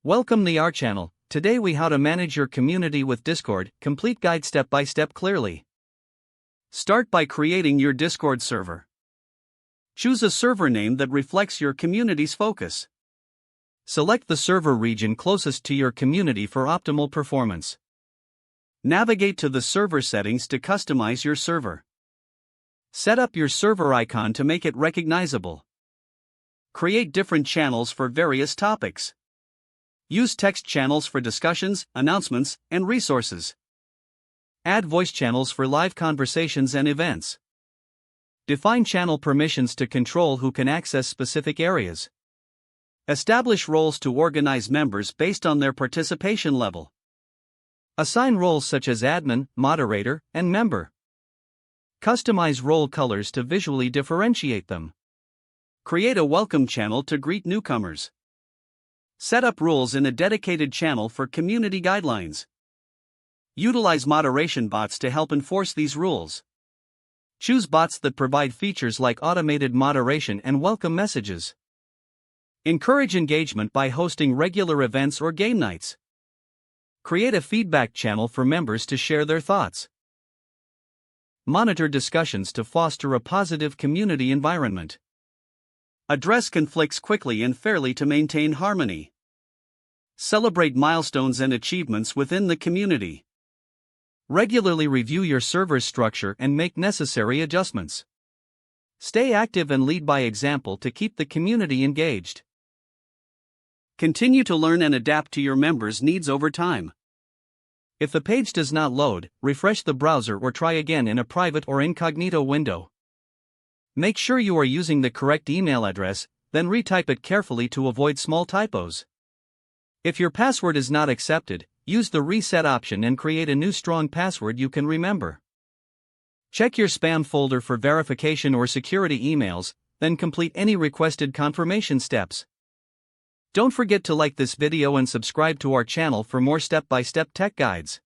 Welcome to our channel. Today we how to manage your community with Discord, complete guide step by step clearly. Start by creating your Discord server. Choose a server name that reflects your community's focus. Select the server region closest to your community for optimal performance. Navigate to the server settings to customize your server. Set up your server icon to make it recognizable. Create different channels for various topics. Use text channels for discussions, announcements, and resources. Add voice channels for live conversations and events. Define channel permissions to control who can access specific areas. Establish roles to organize members based on their participation level. Assign roles such as admin, moderator, and member. Customize role colors to visually differentiate them. Create a welcome channel to greet newcomers. Set up rules in a dedicated channel for community guidelines. Utilize moderation bots to help enforce these rules. Choose bots that provide features like automated moderation and welcome messages. Encourage engagement by hosting regular events or game nights. Create a feedback channel for members to share their thoughts. Monitor discussions to foster a positive community environment. Address conflicts quickly and fairly to maintain harmony. Celebrate milestones and achievements within the community. Regularly review your server's structure and make necessary adjustments. Stay active and lead by example to keep the community engaged. Continue to learn and adapt to your members' needs over time. If the page does not load, refresh the browser or try again in a private or incognito window. Make sure you are using the correct email address, then retype it carefully to avoid small typos. If your password is not accepted, use the reset option and create a new strong password you can remember. Check your spam folder for verification or security emails, then complete any requested confirmation steps. Don't forget to like this video and subscribe to our channel for more step-by-step tech guides.